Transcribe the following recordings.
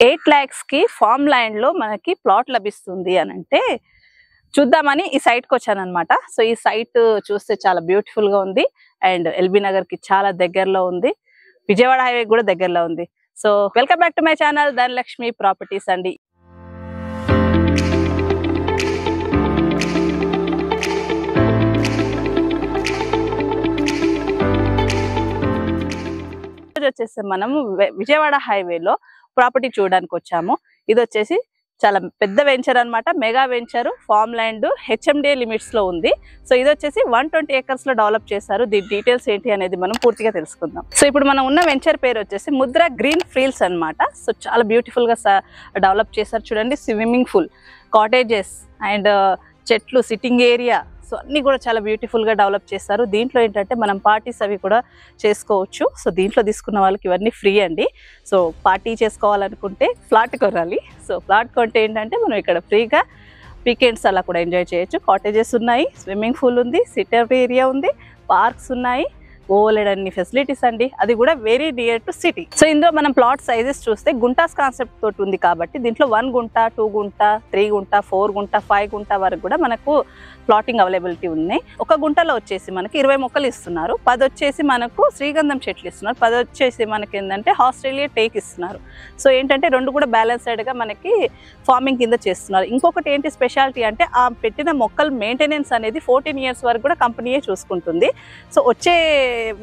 8 lakhs కి farm land లో మనకి ప్లాట్ లభిస్తుంది అని అంటే చూద్దామని ఈ సైట్ కి వచ్చాను అనమాట. సో ఈ సైట్ చూస్తే చాలా బ్యూటిఫుల్ గా ఉంది అండ్ ఎల్బీ నగర్ కి చాలా దగ్గరలో ఉంది, విజయవాడ హైవే కూడా దగ్గరలో ఉంది. So welcome back to my channel Dhanalakshmi properties అండి. వచ్చేసి మనము విజయవాడ హైవేలో ప్రాపర్టీ చూడడానికి వచ్చాము. ఇది వచ్చేసి చాలా పెద్ద వెంచర్ అన్నమాట, mega venture, farm land HMDA limits లో ఉంది. సో ఇది వచ్చేసి 120 acres లో డెవలప్ చేశారు. దీని డీటెయిల్స్ ఏంటి అనేది మనం పూర్తిగా తెలుసుకుందాం. సో ఇప్పుడు మనం ఉన్న వెంచర్ పేరు వచ్చేసి ముద్ర గ్రీన్ ఫీల్డ్స్ అన్నమాట. సో చాలా బ్యూటిఫుల్ గా డెవలప్ చేశారు చూడండి. స్విమ్మింగ్ పూల్, కాటేజెస్ అండ్ చెట్లు, సిట్టింగ్ ఏరియా, సో అన్ని కూడా చాలా బ్యూటిఫుల్ గా డెవలప్ చేస్తారు. దీంట్లో ఏంటంటే మనం పార్టీస్ అవి కూడా చేసుకోవచ్చు. సో దీంట్లో తీసుకున్న వాళ్ళకి ఇవన్నీ ఫ్రీ అండి. సో పార్టీ చేసుకోవాలనుకుంటే ఫ్లాట్ కొనాలి. సో ఫ్లాట్ కొంటే ఏంటంటే మనం ఇక్కడ ఫ్రీగా వీకెండ్స్ అలా కూడా ఎంజాయ్ చేయొచ్చు. కాటేజెస్ ఉన్నాయి, స్విమ్మింగ్ పూల్ ఉంది, సిట్టింగ్ ఏరియా ఉంది, పార్క్స్ ఉన్నాయి, ఓలేడన్ని ఫెసిలిటీస్ అండి. అది కూడా very near to city. So ఇందులో మనం ప్లాట్ సైజెస్ చూస్తే గుంటాస్ కాన్సెప్ట్ తోటి ఉంది కాబట్టి దీంట్లో 1 గుంట, 2 గుంట, 3 గుంట, 4 గుంట, 5 గుంట వరకు కూడా మనకు ప్లాటింగ్ అవైలబిలిటీ ఉన్నాయి. ఒక గుంటలో వచ్చేసి మనకి 20 మొక్కలు ఇస్తున్నారు, 10 వచ్చేసి మనకు శ్రీగంధం చెట్లు ఇస్తున్నారు, 10 వచ్చేసి మనకి ఏంటంటే ఆస్ట్రేలియా టేక్ ఇస్తున్నారు. సో ఏంటంటే రెండు కూడా బ్యాలెన్స్డ్ గా మనకి ఫార్మింగ్ కింద చేస్తున్నారు. ఇంకొకటి ఏంటి స్పెషాలిటీ అంటే ఆ పెట్టిన మొక్కలు మెయింటెనెన్స్ అనేది 14 years వరకు కూడా కంపెనీయే చూసుకుంటుంది. సో వచ్చే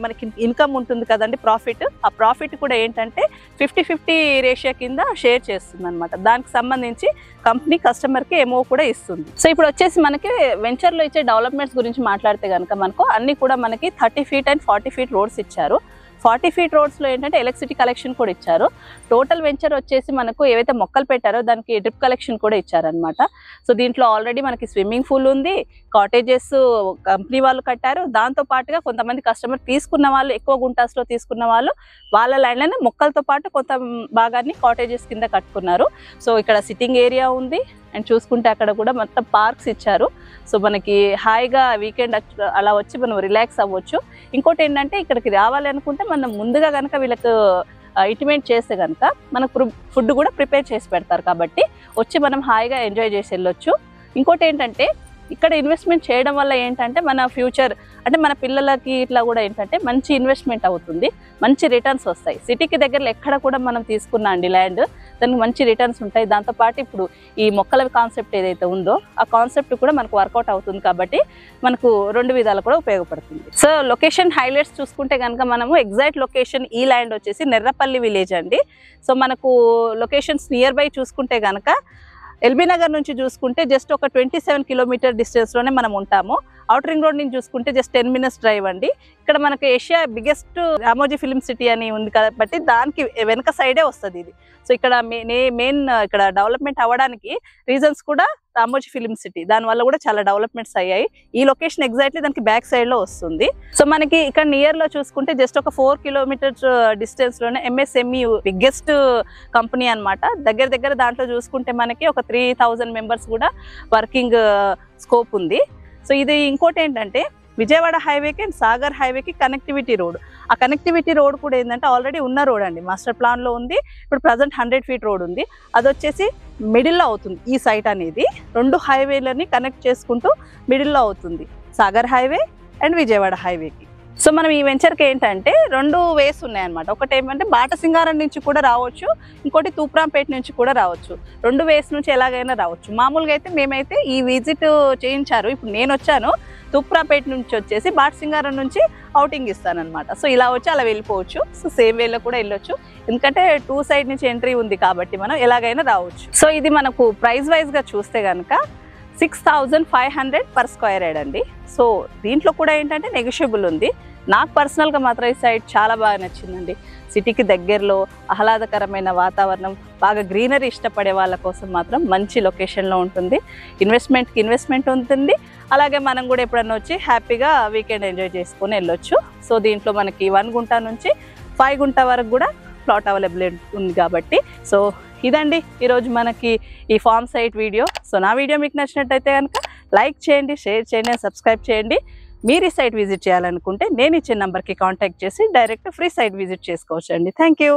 మనకి ఇన్కమ్ ఉంటుంది కదండి, ప్రాఫిట్, ఆ ప్రాఫిట్ కూడా ఏంటంటే 50-50 రేషియో కింద షేర్ చేస్తుంది అనమాట. దానికి సంబంధించి కంపెనీ కస్టమర్ కి ఏమో కూడా ఇస్తుంది. సో ఇప్పుడు వచ్చేసి మనకి వెంచర్ లో ఇచ్చే డెవలప్మెంట్స్ గురించి మాట్లాడితే కనుక మనకు అన్ని కూడా మనకి 30 feet అండ్ 40 feet రోడ్స్ ఇచ్చారు. 40 feet రోడ్స్ లో ఏంటంటే ఎలక్ట్రిసిటీ కలెక్షన్ కూడా ఇచ్చారు. టోటల్ వెంచర్ వచ్చేసి మనకు ఏవైతే మొక్కలు పెట్టారో దానికి డ్రిప్ కలెక్షన్ కూడా ఇచ్చారనమాట. సో దీంట్లో ఆల్రెడీ మనకి స్విమ్మింగ్ పూల్ ఉంది, కాటేజెస్ కంపెనీ వాళ్ళు కట్టారు. దాంతో పాటుగా కొంతమంది కస్టమర్ తీసుకున్న వాళ్ళు, ఎక్కువ గుంటాస్ లో తీసుకున్న వాళ్ళు వాళ్ళ ల్యాండ్లోనే మొక్కలతో పాటు కొంత భాగాన్ని కాటేజెస్ కింద కట్టుకున్నారు. సో ఇక్కడ సిట్టింగ్ ఏరియా ఉంది అండ్ చూసుకుంటే అక్కడ కూడా మొత్తం పార్క్స్ ఇచ్చారు. సో మనకి హాయిగా వీకెండ్ అలా వచ్చి మనం రిలాక్స్ అవ్వచ్చు. ఇంకోటి ఏంటంటే ఇక్కడికి రావాలి అనుకుంటే మనం ముందుగా కనుక వీళ్ళకు ఇంటిమేట్ చేస్తే కనుక మనకు ఫుడ్ కూడా ప్రిపేర్ చేసి పెడతారు కాబట్టి వచ్చి మనం హాయిగా ఎంజాయ్ చేసి వెళ్ళొచ్చు. ఇంకోటి ఏంటంటే ఇక్కడ ఇన్వెస్ట్మెంట్ చేయడం వల్ల ఏంటంటే మన ఫ్యూచర్ అంటే మన పిల్లలకి ఇట్లా కూడా ఏంటంటే మంచి ఇన్వెస్ట్మెంట్ అవుతుంది, మంచి రిటర్న్స్ వస్తాయి. సిటీకి దగ్గరలో ఎక్కడ కూడా మనం తీసుకున్నా అండి ల్యాండ్, దానికి మంచి రిటర్న్స్ ఉంటాయి. దాంతోపాటు ఇప్పుడు ఈ మొక్కల కాన్సెప్ట్ ఏదైతే ఉందో ఆ కాన్సెప్ట్ కూడా మనకు వర్కౌట్ అవుతుంది కాబట్టి మనకు 2 విధాలు కూడా ఉపయోగపడుతుంది. సో లొకేషన్ హైలైట్స్ చూసుకుంటే కనుక మనము ఎగ్జాక్ట్ లొకేషన్ ఈ ల్యాండ్ వచ్చేసి నెర్రపల్లి విలేజ్ అండి. సో మనకు లొకేషన్స్ నియర్ బై చూసుకుంటే కనుక ఎల్బీ నగర్ నుంచి చూసుకుంటే జస్ట్ ఒక 27 kilometer డిస్టెన్స్ లోనే మనం ఉంటాము. అవుటర్ రింగ్ రోడ్ నుంచి చూసుకుంటే జస్ట్ 10 minutes డ్రైవ్ అండి. ఇక్కడ మనకు Asia biggest Ramoji film city అని ఉంది కాబట్టి దానికి వెనక సైడే వస్తుంది ఇది. సో ఇక్కడ మెయిన్ ఇక్కడ డెవలప్మెంట్ అవ్వడానికి రీజన్స్ కూడా రామోజీ ఫిల్మ్ సిటీ, దానివల్ల కూడా చాలా డెవలప్మెంట్స్ అయ్యాయి. ఈ లొకేషన్ ఎగ్జాక్ట్లీ దానికి బ్యాక్ సైడ్ లో వస్తుంది. సో మనకి ఇక్కడ నియర్ లో చూసుకుంటే జస్ట్ ఒక 4 kilometers డిస్టెన్స్ లోనే ఎంఎస్ఎంఈ బిగ్గెస్ట్ కంపెనీ అనమాట. దగ్గర దాంట్లో చూసుకుంటే మనకి ఒక 3000 members కూడా వర్కింగ్ స్కోప్ ఉంది. సో ఇది ఇంకోటి ఏంటంటే విజయవాడ హైవేకి అండ్ సాగర్ హైవేకి కనెక్టివిటీ రోడ్. ఆ కనెక్టివిటీ రోడ్ కూడా ఏంటంటే ఆల్రెడీ ఉన్న రోడ్ అండి, మాస్టర్ ప్లాన్ లో ఉంది. ఇప్పుడు ప్రజెంట్ 100 feet రోడ్ ఉంది, అది వచ్చేసి మిడిల్లో అవుతుంది. ఈ సైట్ అనేది 2 హైవేలని కనెక్ట్ చేసుకుంటూ మిడిల్లో అవుతుంది, సాగర్ హైవే అండ్ విజయవాడ హైవేకి. సో మనం ఈ వెంచర్కి ఏంటంటే 2 ways ఉన్నాయన్నమాట. ఒకటి ఏమంటే బాటసింగారం నుంచి కూడా రావచ్చు, ఇంకోటి తూప్రాంపేట నుంచి కూడా రావచ్చు. 2 ways నుంచి ఎలాగైనా రావచ్చు. మామూలుగా అయితే మేమైతే ఈ విజిట్ చేయించారు, ఇప్పుడు నేను వచ్చాను తూప్రాంపేట నుంచి వచ్చేసి బాటసింగారం నుంచి అవుటింగ్ ఇస్తానన్నమాట. సో ఇలా వచ్చి అలా వెళ్ళిపోవచ్చు. సో సేమ్ వేలో కూడా వెళ్ళొచ్చు, ఎందుకంటే 2 side నుంచి ఎంట్రీ ఉంది కాబట్టి మనం ఎలాగైనా రావచ్చు. సో ఇది మనకు ప్రైస్ వైజ్ గా చూస్తే కనుక 6500 per square yard అండి. సో దీంట్లో కూడా ఏంటంటే నెగోషియబుల్ ఉంది. నాకు పర్సనల్గా మాత్రం ఈ సైట్ చాలా బాగా నచ్చిందండి. సిటీకి దగ్గరలో ఆహ్లాదకరమైన వాతావరణం, బాగా గ్రీనరీ ఇష్టపడే వాళ్ళ కోసం మాత్రం మంచి లొకేషన్లో ఉంటుంది. ఇన్వెస్ట్మెంట్కి ఇన్వెస్ట్మెంట్ ఉంటుంది, అలాగే మనం కూడా ఎప్పుడన్నా వచ్చి హ్యాపీగా వీకెండ్ ఎంజాయ్ చేసుకొని వెళ్ళొచ్చు. సో దీంట్లో మనకి 1 గుంట నుంచి 5 గుంట వరకు కూడా ప్లాట్ అవైలబుల్ ఉంది కాబట్టి. సో ఇదండి ఈరోజు మనకి ఈ ఫార్మ్ సైట్ వీడియో. సో నా వీడియో మీకు నచ్చినట్టయితే కనుక లైక్ చేయండి, షేర్ చేయండి, సబ్స్క్రైబ్ చేయండి. మీరు ఈ సైట్ విజిట్ చేయాలనుకుంటే నేను ఇచ్చే నెంబర్కి కాంటాక్ట్ చేసి డైరెక్ట్ ఫ్రీ సైట్ విజిట్ చేసుకోవచ్చు అండి. Thank you.